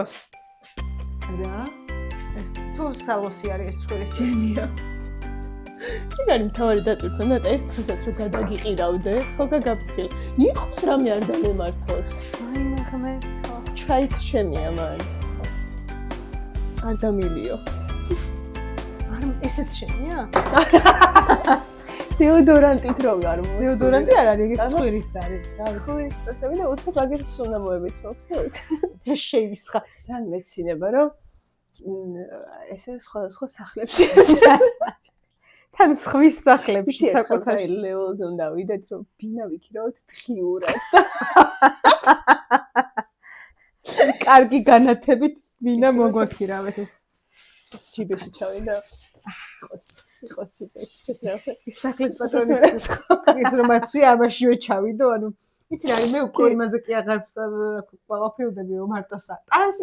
რა? ეს თუ სალოსი არის ეს ცხვირის ჯენია. კიგარი მთავარი დატვირთო და ერთ დღესაც რომ გადაგიყირავდე, ხო გაგაფრთხილ. იყოს რამე არ დამემართოს. აი მე ჩაიც ჩემია მაინც. არ დამილიო. არ ესეც შენია? დეოდორანტით რო არ მოსული. დეოდორანტი არ არის, ეგ ცხვირის არის. ცხვირის წოთები და უცებ აგერ სუნამოებიც მაქვს და ეს შეივისხა. ძალიან მეცინება რომ ესე სხვა სახლებში თან სხვის სახლებში საკუთარი ლეველზე უნდა ვიდეთ რომ ბინა ვიქირავთ თხიურად და კარგი განათებით ბინა მოგვაქირავეთ ეს ჯიბეში ჩავიდა იყოს ჯიბეში ეს რა ის სახლის პატრონის ის რომ მაცვი ამაშივე ჩავიდო ანუ იცი რა მე უკვე იმაზე კი აღარ ყოფილდები რომ მარტო სატანს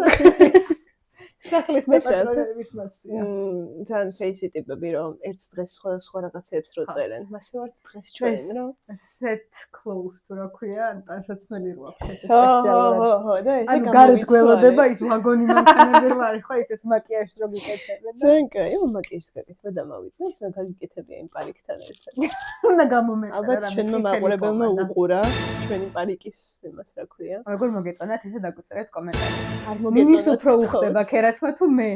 სახლის პატრონების მაცვია ძალიან ფეისი ტიპები რომ ერთ დღეს სხვა რაღაცებს რო წერენ მასე ვარ დღეს ჩვენ რომ set close თუ რა ქვია ტანსაცმელი რო აქვს ეს სპეციალურად ხო და ესე გარეთ გველოდება ის ვაგონი მანქანები რო არის ხო ის მაკიაჟს რო გიკეთებენ ძალიან კაი მაკიაჟს გაკეთება და მოვიწნე ის მაგ გიკეთებია იმ პარიკთან ერთად უნდა გამომეწერა ალბათ ჩვენმა მაყურებელმა უყურა ჩვენი პარიკის იმას რა ქვია როგორ მოგეწონათ ესე დაგვიწერეთ კომენტარი არ მოგეწონათ უფრო უხდება ქერათმა თუ მე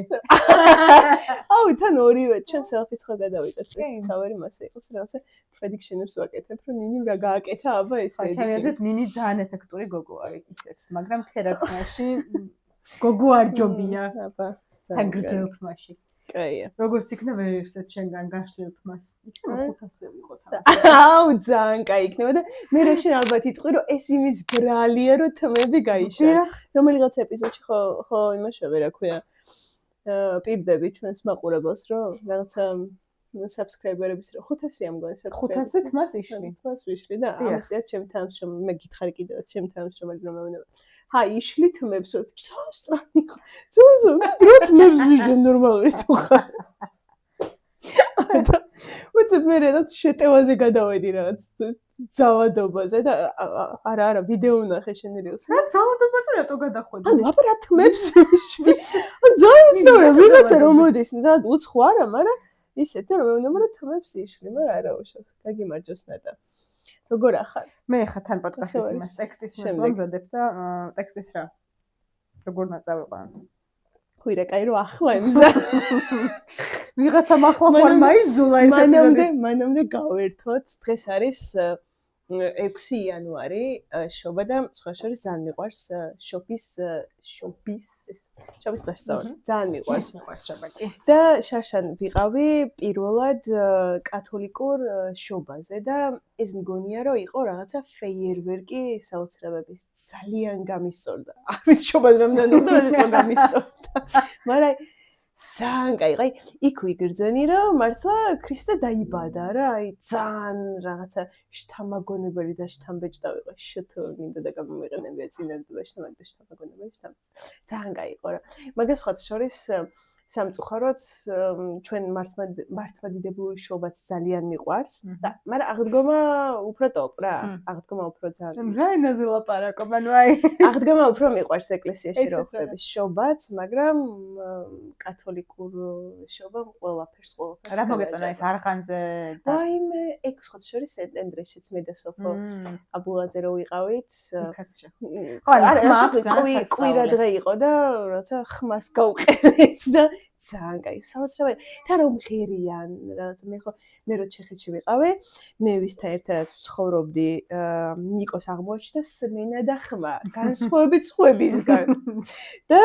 აუ თან ორივე ჩვენ selfie-ს ხო გადავიდეთ ეს თავი მასე იყოს რაღაცა prediction-ებს ვაკეთებ რომ ნინიმ რა გააკეთა აბა ესე ჩემი აზრით ნინი ძალიან ეფექტური გოგო არის ისეც მაგრამ ქერათმაში გოგო არ ჯობია აბა ძალიან გრძელთმაში კაია როგორც იქნა ვერსეთ შენგან გაშლილ თმას იქნება 500 ვიყოთ აუ ძალიან კაი იქნება და მე რა შენ ალბათ იტყვი რომ ეს იმის ბრალია რომ თმები გაიშალ რომელიღაც ეპიზოდში ხო იმაშავე რა ქვია პირდები ჩვენს მაყურებელს რომ რაღაცა subscriber-ების რო 500 ამგონი 500 თმას იშლი თმას ვიშლი და ამასია ჩემი თანამშრომელი მე გითხარი კიდევ ჩემი თანამშრომელი რომ მეუბნება ჰაი იშლი თმებს სწრაფი ზუზუ დროთ თმებს ვიჟენ ნორმალური თუ ხარ უცებ მე რაღაც შეტევაზე გადავედი რაღაც ძალადობაზე და არა ვიდეო ვნახე შენ რილს რა ძალადობაზე რატო გადახვედი ანუ აბა რა თმებს ვიშვი ძალიან უცნაურია ვიღაცა რომ მოდის ძალიან უცხო არა მაგრამ ისეთ და რომ მეუბნება რომ თმებს იშლი მაგრამ არა უშავს გაგიმარჯოს ნატა როგორ ახარ მე ხა თან პოდკასტის იმას ტექსტის მომზადებ და ტექსტის რა როგორ ნაწავიყავ ხუირა კაი რო ახლა იმზა ვიღაცა ახლა ხარ მაიზულა ეს მანამდე გავერთოთ დღეს არის 6 იანვარი შობა და სხვა შორის ძალიან მიყვარს შობის დღესწაული ძალიან მიყვარს შობაკი და შაშან ვიყავი პირველად კათოლიკურ შობაზე და ეს მგონია რომ იყო რაღაცა ფეიერვერკი საოცრებების ძალიან გამისწორდა არ ვიცი შობაზე რამდენი უნდა ეს გამისწორდა მაგრამ ძალიან კაი, აი იქ ვიგრძენი რომ მართლა ქრისტე დაიბადა რა, აი ძალიან რაღაცა შთამაგონებელი და შთამბეჭდა ვიყო, შეთო მინდა და გამომიყენებია წინადადობაში და მაგ შთამაგონებელი ძალიან კაი იყო რა. მაგას სხვა შორის სამწუხაროდ ჩვენ მართლმადიდებლური შობაც ძალიან მიყვარს და მაგრამ აღდგომა უფრო ტოპ რა, აღდგომა უფრო ძალიან. რა ენაზე ლაპარაკობ, ანუ აი აღდგომა უფრო მიყვარს ეკლესიაში რო ხდების შობაც, მაგრამ კათოლიკურ შობამ ყველაფერს რა მოგეწონა ეს არხანზე და აი მე ეგ სხვა შორის სენტენდრეშიც მე და სოფო აბულაძე რო ვიყავით. ხო, არა, კვირა დღე იყო და როცა ხმას გავყენეთ და ძალიან კაი საოცრებია და რომ ღერიან რაღაც მე რო ჩეხეთში ვიყავე მე ვისთან ერთად ცხოვრობდი ნიკოს აღმოაჩნდა სმენა და ხმა განსხვავებით სხვებისგან და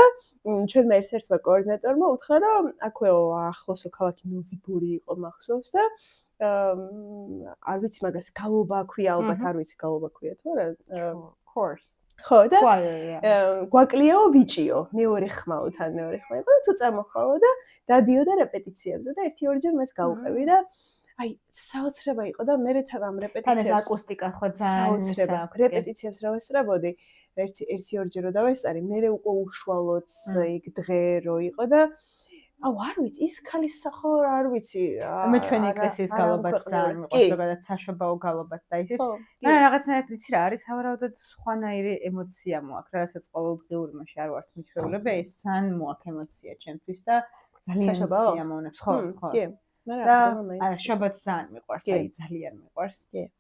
ჩვენმა ერთ-ერთმა კოორდინატორმა უთხრა რომ აქვეო ახლოსო ქალაქი ნოვიბური იყო მახსოვს და არ ვიცი მაგას გალობა ქვია ალბათ არ ვიცი გალობა ქვია თუ არა course ხო და გვაკლიაო ბიჭიო მეორე ხმაო თან მეორე ხმა იყო და თუ წამოხვალო და დადიოდა რეპეტიციებზე და 1-2 მას გავყევი და აი საოცრება იყო და მე თან ამ რეპეტიციებს თან ეს აკუსტიკა ხო ძალიან საოცრება რეპეტიციებს რა ვესწრებოდი 1-2 რო დავესწარი მე უკვე უშუალოდ იქ დღე რო იყო და აუ არ ვიცი ის ქალის სახო არ ვიცი მე ჩვენი ეკლესიის გალობაც ძალიან მიყვარს ზოგადად საშობაო გალობაც და ისიც მაგრამ რაღაცნაირად იცი რა არის სავარაუდოდ სხვანაირი ემოცია მოაქვს რასაც ყოველდღიური მასში არ ვართ მიჩვეულები ეს ძალიან მოაქვს ემოცია ჩემთვის და ძალიან სიამოვნებს ხო კი მაგრამ შაბათს ძალიან მიყვარს აი ძალიან მიყვარს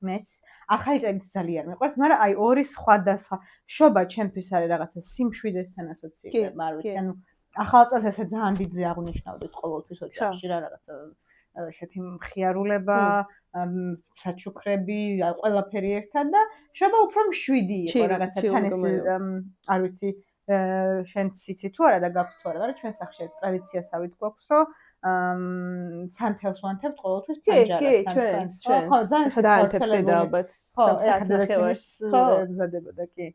მეც ახალი წელიც ძალიან მიყვარს მაგრამ აი ორი სხვადასხვა შობა ჩემთვის არის რაღაცა სიმშვიდესთან ასოცირდება არ ვიცი ანუ ახალ წელს ესე ძალიან დიდზე აღნიშნავდით ყოველთვის ოჯახში რა რაღაცა ესეთი მხიარულება საჩუქრები ყველაფერი ერთად და შობა უფრო მშვიდი იყო რაღაცა თან ეს არ ვიცი შენც იცი თუ არა და გაქვს თუ არა მაგრამ ჩვენ სახში ტრადიციასავით გვაქვს რომ სანთელს ვანთებთ ყოველთვის პანჯარას ხო ძალიან დაანთებს დედა ალბათ 3 საათს ნახევარს ხო გზადებოდა კი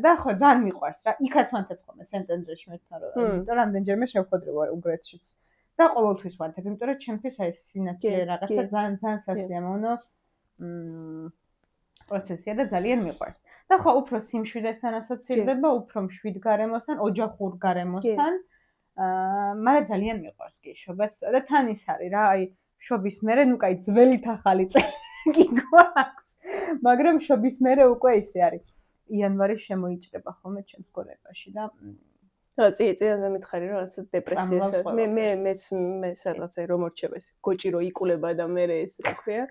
და ხო ძალიან მიყვარს რა იქაც ვანთებ ხოლმე სენტენდრეში მეთქვა რომ იმიტომ რამდენჯერმე შევხვედრი ვარ უნგრეთშიც და ყოველთვის ვანთებ იმიტომ რომ ჩემთვის აი სინათლე რაღაცა ძალიან ძალიან სასიამოვნო პროცესია და ძალიან მიყვარს და ხო უფრო სიმშვიდესთან ასოცირდება უფრო მშვიდ გარემოსთან ოჯახურ გარემოსთან მაგრამ ძალიან მიყვარს კი შობაც და თან ის არის რა აი შობის მერე ნუ კაი ძველით ახალი წელი გვაქვს მაგრამ შობის მერე უკვე ისე არის იანვარი შემოიჭრება ხოლმე ჩემს გონებაში და წიეზე მითხარი რომ რაღაცა დეპრესიას მე სადღაცა რომ მორჩება ეს გოჭი რო იკულება და მე ეს რა ქვია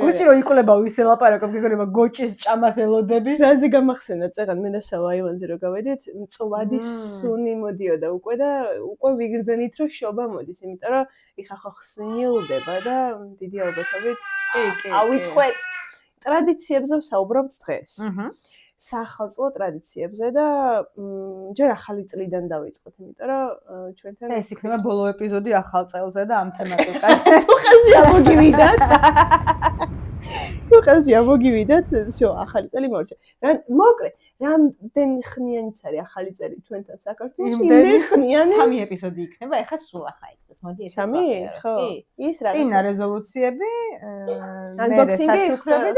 გოჭი რო იკულება ვისე ლაპარაკობ გიგონება გოჭის ჭამას ელოდები რაზე გამახსენა წეგან მე და სალო აივანზე რო გავედით მწვადი სუნი მოდიოდა უკვე და უკვე ვიგრძენით რომ შობა მოდის იმიტომ რომ იხა ხო ხსნილდება და დიდი ალბათობით ავიწყეთ ტრადიციებზე ვსაუბრობთ დღეს სახალწლო ტრადიციებზე და ჯერ ახალი წლიდან დავიწყოთ, იმიტომ რომ ჩვენთან ეს იქნება ბოლო ეპიზოდი ახალ წელზე და ამ თემატიკაზე. თუ ხელში ამოგივიდათ. თუ ხელში ამოგივიდათ, всё, ახალი წელი მორჩა. მოკლედ, რამდენ ხნიანიც არის ახალი წელი ჩვენთან საქართველოში? იმდენ ხნიანი 3 ეპიზოდი იქნება, ეხლა სულ ახალი წელს. მოდი ეს 3? ხო. ის რა? წინა რეზოლუციები, unboxing-ი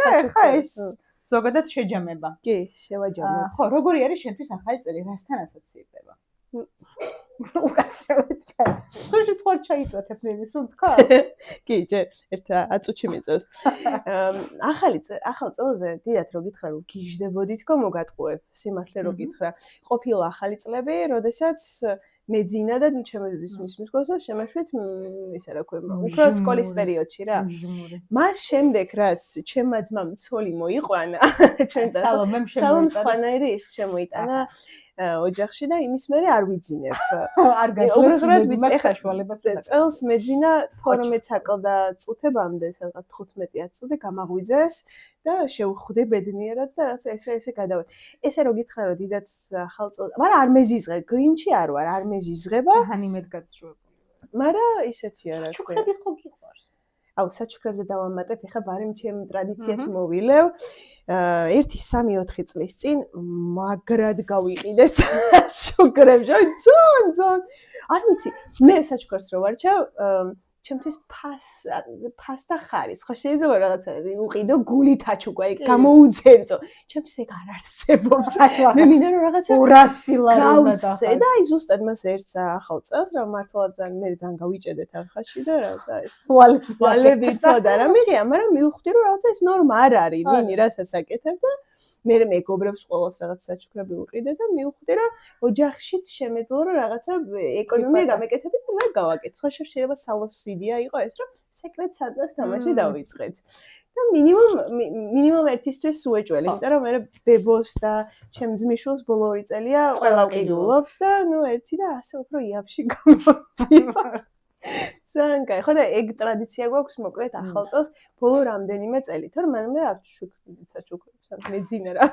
და ეხლა ეს ზოგადად შეჯამება. კი, შევაჯამეთ. ხო, როგორი არის შენთვის ახალი წელი, რასთან ასოცირდება? უკაცრავად. თუში თქვა ჩაიწვეთებ ნევის უთქა? კი, ჯერ ერთ აწუჩი მიწევს. ახალ წელზე დიდათ რო გითხრა რომ გიждდებოდით თქო მოგატყუებ, სიმართლე რო გითხრა. ყოფილა ახალი წლები, როდესაც მეძინა და ჩემთვის მის მისგოსა შემეშვით ისე რა ქვია, უფრო სკოლის პერიოდში რა. მას შემდეგ რაც ჩემმა ძმამ ცოლი მოიყვანა, ჩვენთან სალომ სხვანაირი ის შემოიტანა ოჯახში და იმის მერე არ ვიძინებ. არ უბრალოდ ვიცი ეხლა წელს მეძინა 12 საკლდა წუთებამდე, სადღაც 15-10 წუთი გამაღვიძეს და შევხვდი ბედნიერად და რაც ესე გადავე. ესე რო გითხრა რომ დიდაც ახალ წელს, მაგრამ არ მეზიზღე, გრინჩი არ ვარ, არ მეზიზღება. თანიმედ გაწვებული. მაგრამ ისეთია რა. ჩუქრები ხო გიყვარს? აუ საჩუქრებზე დავამატებ, ეხლა ბარემ ჩემ ტრადიციად მოვილევ. 1 3-4 წლის წინ მაგრად გავიყიდე საჩუქრებში. ძონ. არ ვიცი, მე საჩუქრს რო ვარჩევ, ჩემთვის ფასტა ხარის. ხო შეიძლება რაღაცა უყიდო გულით აჩუქვა, ეგ გამოუძენწო. ჩემთვის ეგ არ არსებობს. მე მინდა რომ რაღაცა 200 ლარი გავცე და აი ზუსტად მას ერთს ახალ წელს რა მართლა ძალიან მე ძალიან გავიჭედეთ ახალში და რაღაცა ეს ვალები წოდა რა მიღია, მაგრამ მივხვდი რომ რაღაცა ეს ნორმა არ არის, ვინი რასაც აკეთებ და მე მეგობრებს ყოველს რაღაც საჩუქრები უყიდე და მივხვდი რომ ოჯახშიც შემეძლო რომ რაღაცა ეკონომია გამეკეთებით და რა გავაკეთე. ხო შეიძლება სალოს იდეა იყო ეს რომ სეკრეტ სანტას თამაში დავიწყეთ. და მინიმუმ ერთისთვის უეჭველი, იმიტომ რომ მე ბებოს და ჩემ ძმისშვილს ბოლო 2 წელია ყველა ვყიდულობთ და ნუ ერთი და ასე უფრო იაფში გამოდივარ. ძალიან კაი. ხო და ეგ ტრადიცია გვაქვს მოკლედ ახალ წელს ბოლო რამდენიმე წელი. თორემ მე არ შუქდით საჩუქრებს, ან მეძინა რა.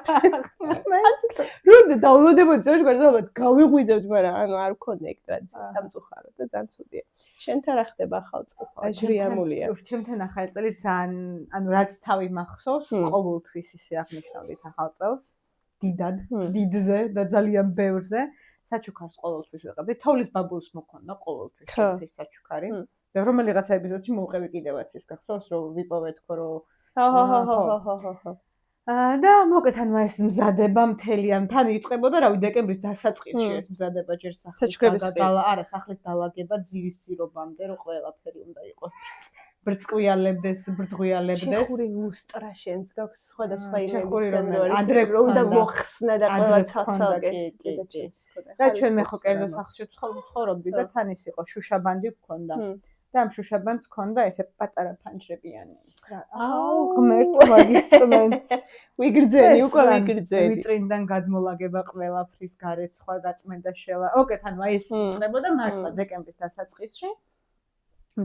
რომ დაუნლოდებოდი ზოგადად ალბათ გავიღვიძებთ, მაგრამ ანუ არ მქონდა ეგ ტრადიცია სამწუხაროდ და ძალიან ცუდია. შენთან რა ხდება ახალ წელს? აჟრიამულია. ჩემთან ახალი წელი ძალიან, ანუ რაც თავი მახსოვს, ყოველთვის ისე აღნიშნავდით ახალ წელს. დიდზე და ძალიან ბევრზე. საჩუქარს ყოველთვის ვიყავდი. თოვლის ბაბულს მქონდა ყოველთვის ეს საჩუქარი. და რომელიღაცა ეპიზოდში მოვყევი კიდევაც ის გახსოვს რომ ვიპოვე თქო რომ ხო. და მოკეთ ანუ ეს მზადება მთელი ამ თან იწყებოდა რავი დეკემბრის დასაწყისში ეს მზადება ჯერ საჩუქრების არა სახლის დალაგება ძირის ძირობამდე რომ ყველაფერი უნდა იყოს ბრწყვილებდეს ჩეხური ლუსტრა შენს გაქვს სხვადასხვა იმებისგან რომ უნდა მოხსნა და ყველა ცალ-ცალკე და ჩვენ მე ხო კერძო სახლში ცხოვრობდი და თან ის იყო შუშაბანდი გქონდა და ამ შუშაბანდს ჰქონდა ესე პატარა ფანჯრებიანი აუ ღმერთო მაგისწმენ ვიგრძენი უკვე ვიგრძენი ვიტრინიდან გადმოლაგება ყველაფრის გარეთ სხვა გაწმენდა შელა ოკეთ ანუ აი ეს იწყებოდა მართლა დეკემბრის დასაწყისში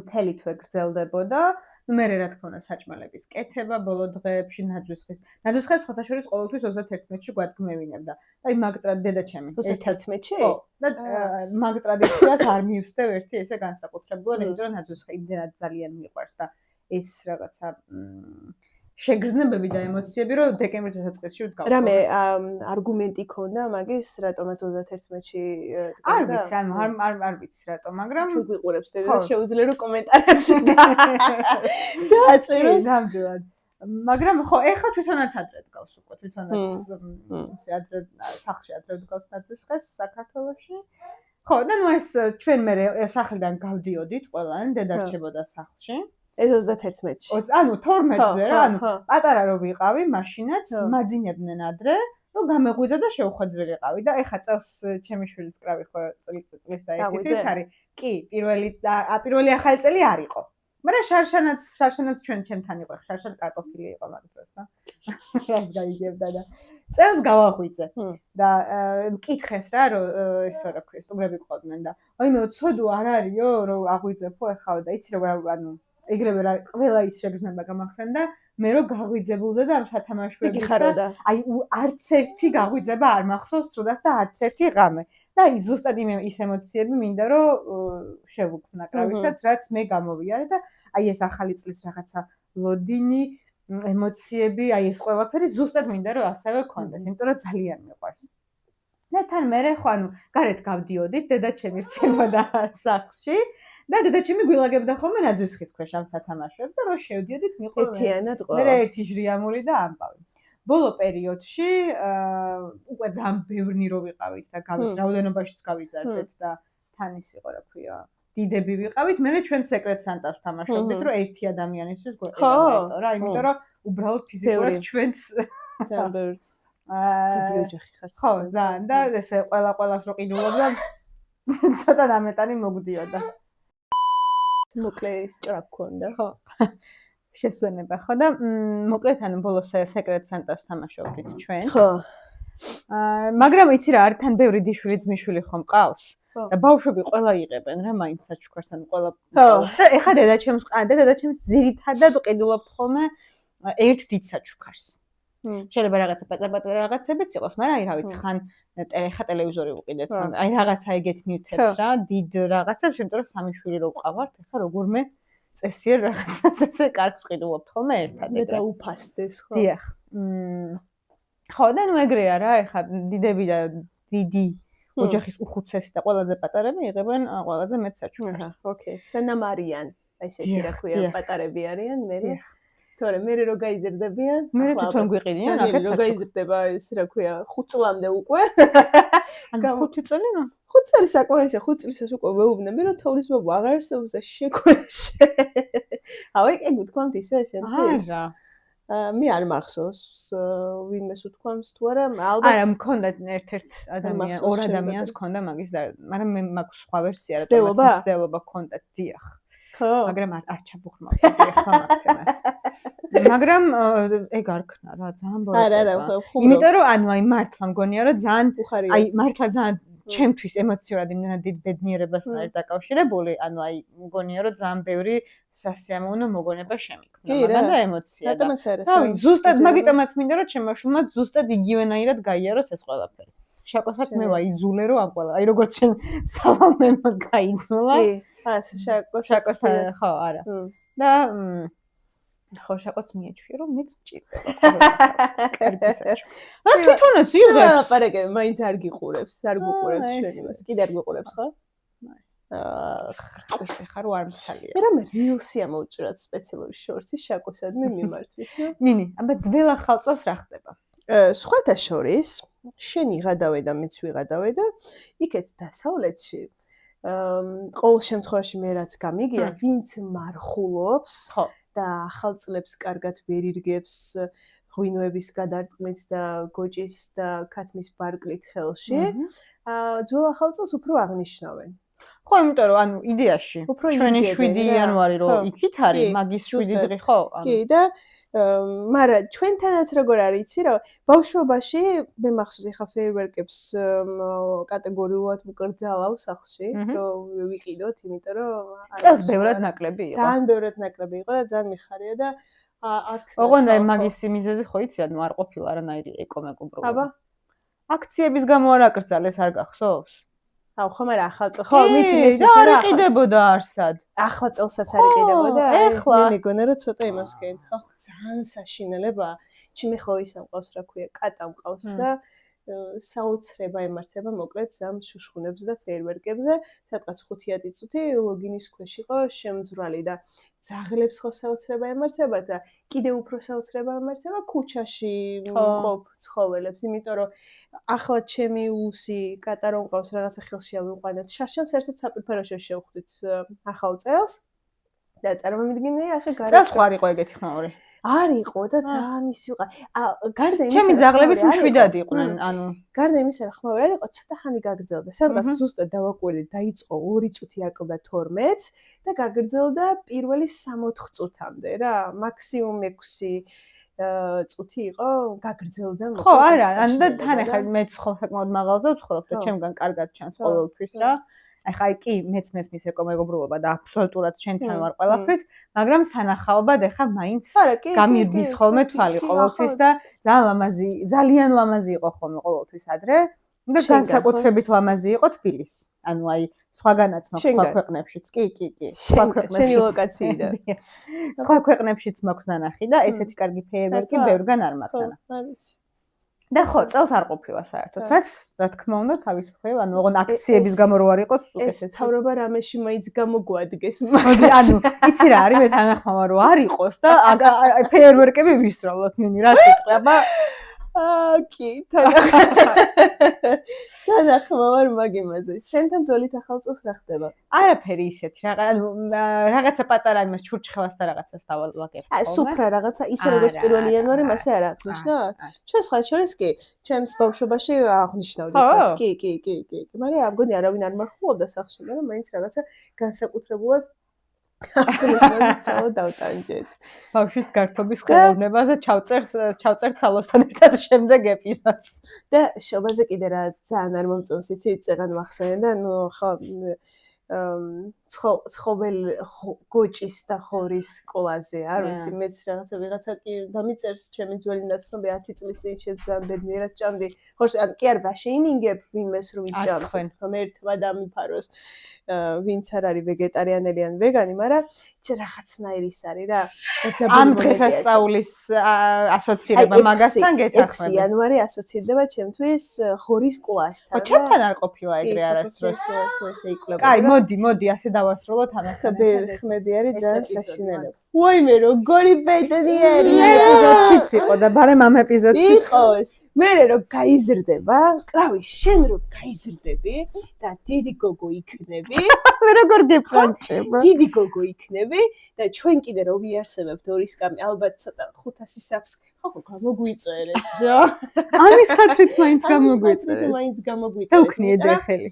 მთელი თვე გრძელდებოდა მე რა თქმა უნდა საჭმელების კეთება ბოლო დღეებში ნაძვისხის ხოთა შორის ყოველთვის 31-ში გვადგმევინებდა აი მაგ დედაჩემი 31-ში ხო და მაგ ტრადიციას არ მივსდევ ერთი ესე განსაკუთრებულად იმიტომ რომ ნაძვისხი იმდენად ძალიან მიყვარს და ეს რაღაცა შეგრძნებები და ემოციები რომ დეკემბრის დასაწყისში ვდგავ. რამე არგუმენტი ქონდა მაგის რატომაც 31-ში არ ვიცი, არ ვიცი რატომ, მაგრამ თუ გვიყურებს და შეუძლია რომ კომენტარებში დააწეროს. ნამდვილად. მაგრამ ხო, ეხლა თვითონაც ადრე დგავს უკვე, თვითონაც ესე ადრე სახლში ადრე დგავს ნაძვისხეს საქართველოში. ხო, და ნუ ეს ჩვენ მე სახლიდან გავდიოდით ყველანი, დედა რჩებოდა სახლში. ეს 31-ში. ანუ 12-ზე რა, ანუ პატარა რო ვიყავი, მაშინაც მაძინებდნენ ადრე, რომ გამეღვიძა და შევხვედრილიყავი და ეხა წელს ჩემი შვილიც კრავი ხო წლის და ერთი თვის არის. კი, პირველი ახალი წელი არ იყო. მაგრამ შარშანაც ჩვენ ჩემთან იყო, შარშან კარტოფილი იყო მაგ დროს და რას გაიგებდა და წელს გავაღვიძე და მკითხეს რა რომ ისო რა ქვია, სტუმრები ყოდნენ და აი მე ცოდო არ არისო რომ აღვიძებო ეხაო და იცი რომ ანუ ეგრევე რა ყველა ის შეგრძნება გამახსენდა მე რომ გაღვიძებულდა და ამ სათამაშოების და აი არც ერთი გაღვიძება არ მახსოვს თუნდაც და არც ერთი ღამე და აი ზუსტად ის ემოციები მინდა რომ შევუქმნა კრავისაც რაც მე გამოვიარე და აი ეს ახალი წლის რაღაცა ლოდინი ემოციები აი ეს ყველაფერი ზუსტად მინდა რომ ასევე გქონდეს იმიტომ რომ ძალიან მიყვარს და თან მე ხო ანუ გარეთ გავდიოდით დედაჩემი რჩებოდა სახლში და დედაჩემი გვილაგებდა ხოლმე ნაძვისხის ქვეშ ამ სათამაშოებს და რო შევდიოდით ერთიანად ყველა მე ერთი ჟრიამული და ამბავი ბოლო პერიოდში უკვე ძალიან ბევრი რო ვიყავით და რაოდენობაშიც გავიზარდეთ და თან ის იყო რა ქვია დიდები ვიყავით მე ჩვენ სეკრეტ სანტას თამაშობდით რომ ერთი ადამიანისთვის გვეყოდა რა იმიტომ რომ უბრალოდ ფიზიკურად ჩვენს ძალიან ბევრი დიდი ოჯახი ხართ ხო და ესე ყველას რო ყიდულობდა ცოტა დამეტანი მოგდიოდა მოკლე სტრა გქონდა ხო შესვენება ხო და მოკლედ ანუ ბოლოს სეკრეტ სანტას თამაშობდით ჩვენ ხო მაგრამ იცი რა არის თან ბევრი დიშვილი ძმიშვილი ხომ ყავს და ბავშვები ყველა იღებენ რა მაინც საჩუქარს ან ყველა და ეხა დედაჩემს ყანდა დედაჩემს ძირითადად ყიდულობთ ხოლმე ერთ დიდ საჩუქარს შეიძლება რაღაცა პატარ-პატარა რაღაცებიც იყოს მაგრამ აი რა ვიცი ხან ხა ტელევიზორი ვუყიდეთ აი რაღაცა ეგეთ ნივთებს რა დიდ რაღაცებს იმიტომ რომ სამი შვილი რო ვყავართ ეხა როგორმე წესიერ რაღაცას ესე კარგს ყიდულობთ ხოლმე ერთად ეგრე და უფასდეს ხო დიახ ხო და ნუ ეგრეა რა ეხა დიდები და დიდი ოჯახის უხუცესი და ყველაზე პატარები იღებენ ყველაზე მეტ საჩუქარს ოკეი სანამარიან აი ესეთი რა ქვია პატარები არიან მე თორე მე რო გაიზრდებიან მე თვითონ გვიყიდიან აქეთ რო გაიზრდება ეს რა ქვია 5 წლამდე უკვე ანუ 5 წელი რა 5 წელი საკმარისია 5 წლისას უკვე ვეუბნები რომ თოვლის ბაბა აღარ არსებობს და შეგვეშე ავი კი გთქვამთ ისე შენთვის არა მე არ მახსოვს ვინმეს უთქვამს თუ არა ალბათ არა მქონდა ერთ-ერთ ადამიანს ორ ადამიანს მქონდა მაგის და მაგრამ მე მაქვს სხვა ვერსია რა ცდელობა მქონდა დიახ ხო მაგრამ არ ჩაბუხმავდი ახლა მაგთენას მაგრამ ეგ არ ქნა რა ძალიან ბოლოს არა იმიტომ რომ ანუ აი მართლა მგონია რომ ძალიან აი მართლა ძალიან ჩემთვის ემოციურად იმდენად დიდ ბედნიერებასთან არის დაკავშირებული ანუ აი მგონია რომ ძალიან ბევრი სასიამოვნო მოგონება შემიქმნა მაგან და ემოცია რატომაც არა ზუსტად მაგიტომაც მინდა რომ ჩემ ბავშვმა ზუსტად იგივენაირად გაიაროს ეს ყველაფერი შაკოსაც მე ვაიძულე რომ ამ ყველა აი როგორც შენ სალამემ გაიძულა კი შაკოს ხო არა და ხო შაკოც მიეჩვია რომ მეც მჭირდება კარგი საჩუქარი არა თვითონაც იღებს პარაკე მაინც არ გიყურებს არ გიყურებს შენ იმას კიდე არ გიყურებს ხო ყუსი ხარ არ მცალია. მე რილსი ამოვჭრათ სპეციალური შორცი შაკოსადმი მიმართვის. ნინი, აბა ძველ ახალ წელს რა ხდება? სხვათა შორის შენ იღადავე და მეც ვიღადავე და იქეთ დასავლეთში ყოველ შემთხვევაში მე რაც გამიგია, ვინც მარხულობს და ახალ წლებს კარგად ვერ ირგებს ღვინოების გადარტყმით და გოჭის და ქათმის ბარკლით ხელში, ძველ ახალ წელს უფრო აღნიშნავენ. ხო, იმიტომ რომ ანუ იდეაში ჩვენი 7 იანვარი რომ იქით არის, მაგის 7 დღე ხო? კი და მაგრამ ჩვენთანაც როგორ არის იცი რომ ბავშვობაში მე მახსოვს ეხა ფეიერვერკებს კატეგორიულად ვკრძალავ სახლში რომ ვიყიდოთ იმიტომ რომ წელს ბევრად ნაკლები იყო ძალიან ბევრად ნაკლები იყო და ძალიან მიხარია და აქ ოღონდ აი მაგის მიზეზი ხო იცი ანუ არ ყოფილა არანაირი ეკომეგობრობა აბა აქციების გამო არ აკრძალეს არ გახსოვს აუ ხო მაგრამ ახალ წელს ხო მიცი მესმის მაგრამ არ იყიდებოდა არსად ახლა წელსაც არ იყიდებოდა მე მეგონა რომ ცოტა იმას გენთხა ხო ძალიან საშინელებაა ჩემი ხო ის ამყავს რა ქვია კატა მყავს და საოცრება ემართება მოკლედ ზამ შუშხუნებს და ფეიერვერკებზე სადღაც 5-10 წუთი ლოგინის ქვეშ იყო შემძვრალი და ძაღლებს ხო საოცრება ემართება და კიდევ უფრო საოცრება ემართება ქუჩაში მყოფ ცხოველებს იმიტომ რომ ახლა ჩემი უსი კატა რომ მყავს რაღაცა ხელში ავიყვანეთ შაშანს ერთად საპირფეროში შევხვდით ახალ წელს და წარმომიდგინე ახლა წელს ხო არ იყო ეგეთი ხმაური არ იყო და ძალიან ის იყო. გარდა იმისა, ჩემი ძაღლებიც მშვიდად იყვნენ, ანუ გარდა იმისა, რომ ხმაური არ იყო, ცოტა ხანი გაგრძელდა. სადღაც ზუსტად დავაკვირდი, დაიწყო 2 წუთი აკლდა 12-ს და გაგრძელდა პირველი 3-4 წუთამდე რა, მაქსიმუმ 6 წუთი იყო გაგრძელდა. ხო, არა, ანუ და თან ახლა მეც ხო საკმაოდ მაღალზე ვცხოვრობ და ჩემგან კარგად ჩანს ყოველთვის რა. ახლა კი მეც მის ეკომეგობრობა და აბსოლუტურად შენთან ვარ ყველაფრით, მაგრამ სანახაობად ახლა მაინც გამირდის ხოლმე თვალი ყოველთვის და ძალიან ლამაზი იყო ხოლმე ყოველთვის ადრე და განსაკუთრებით ლამაზი იყო თბილისი. ანუ აი სხვაგანაც მაქვს სხვა ქვეყნებშიც. კი. სხვა ქვეყნებშიც. შენი ლოკაციიდან. სხვა ქვეყნებშიც მაქვს ნანახი და ესეთი კარგი ფეიერვერკი ბევრგან არ მაქვს ნანახი. ხო, ვიცი. და ხო, წელს არ ყოფილა საერთოდ. რაც რა თქმა უნდა, თავის მხრივ, ანუ ოღონდ აქციების გამო რო არ იყოს, უკეთესია. ეს თავრობა რამეში მაინც გამოგვადგეს. მოდი, ანუ იცი რა არის, მე თანახმავა რო არ იყოს და ფეიერვერკები ვისროლოთ, ნინი, რა სიტყვა, აბა კი, თანახმავა მაგ იმაზე. შენთან ძოლით ახალ წელს რა ხდება? არაფერი ისეთი, ანუ რაღაცა პატარა იმას ჩურჩხელას და რაღაცას დავალაგებ. სუფრა რაღაცა, ისე როგორც 1 იანვარი, მასე არ აღნიშნა? ჩვენ სხვა შორის კი, ჩემს ბავშვობაში აღნიშნავდი მას. კი. მაგრამ ამგონი არავინ არ მარხულობდა სახლში, მაგრამ მაინც რაღაცა განსაკუთრებულად აღნიშნავდი ცალო დავტანჯეთ. ბავშვის გართობის ხელოვნებაზე ჩავწერ ცალოსთან ერთად შემდეგ ეპიზოდს. და შობაზე კიდე რა ძალიან არ მომწონს იცი წეღან ვახსენე და ნუ ხო ცხოველ გოჭის და ხორის სკოლაზე არ ვიცი მეც რაღაცა ვიღაცა კი დამიწერს ჩემი ძველი ნაცნობი 10 წლის წინ ძალიან ბედნიერად ჭამდი ხორს ან კი არ ვაშეიმინგებ ვინმეს რომ ისჭამს ხომ ერთმა დამიფაროს ვინც არ არის ვეგეტარიანელი ან ვეგანი მაგრამ ეს რაღაცნაირი ის არის რა ამ დღესასწაულის ასოცირება მაგასთან გეთახმები 6 იანვარი ასოცირდება ჩემთვის ხორის კლასთან ჩემთან არ ყოფილა ეგრე არასდროს ესე იკლება კაი მოდი ასე დავასრულოთ ამასთან ხმები არის ძალიან საშინელება ვაიმე როგორი ბედნიერი ეპიზოდშიც იყო და ბარემ ამ ეპიზოდშიც იყოს მე რომ გაიზრდება, კრავი, შენ რომ გაიზრდები და დიდი გოგო იქნები, მე როგორ გეფანჭება? დიდი გოგო იქნები და ჩვენ კიდე რომ ვიარსებებთ ორის კამი, ალბათ ცოტა 500 subscribe, ხო, გამოგვიწერეთ რა. ამის ხათრით მაინც გამოგვიწერეთ. მაინც გამოგვიწერეთ. და უქნიედე ხელი.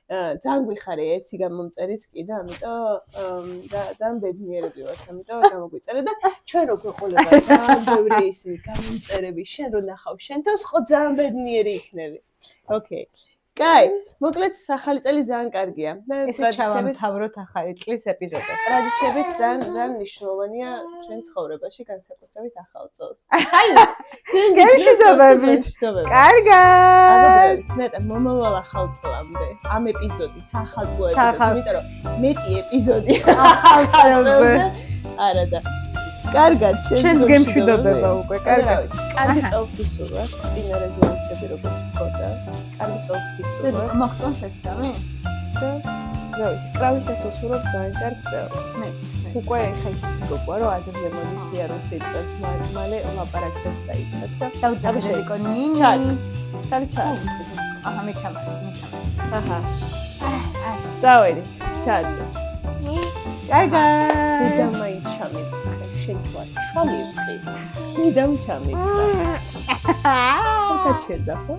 ძალიან გვიხარია ეცი გამომწერიც კი და ამიტომ და ძალიან ბედნიერები ვართ ამიტომ გამოგვიწერე და ჩვენ რო გვეყოლება ძალიან ბევრი ისინი გამომწერები შენ რო ნახავ შენთანს ხო ძალიან ბედნიერი იქნები ოკეი კაი მოკლედ ახალი წელი ძალიან კარგია და ესე ჩავამთავროთ ახალი წლის ეპიზოდს ტრადიციებიც ძალიან მნიშვნელოვანია ჩვენ ცხოვრებაში განსაკუთრებით ახალ წელს აი გემშვიდობებით კარგად ნეტა მომავალ ახალ წლამდე ამ ეპიზოდის ახალ წლებზე იმიტომ რომ მეტი ეპიზოდი ახალ წელზე არა და კარგად შენს გემშვიდობება უკვე კარგად კარგი წელს გისურვებთ წინა რეზოლუციები როგორც მქონდა კარგი წელს გისურვებთ მოხტონს ეს გამი და რა ვიცი, კრავისას უსურვებ ძალიან კარგ წელს. მეც. უკვე ხა ის გოგოა რომ აზრზე მოდის სიარულს იწყებს, მალე ლაპარაკსაც დაიწყებს და დავუძახდიკო ნინი. ხალი ჩად. აჰა, მე ჩამარ. აჰა. წავედით, ჩადე. კარგად. დედამ მაინც ჩამიფხე, შენ თუ არ ჩამიფხე. დედამ ჩამიფხე. ხა ჩერდა ხო?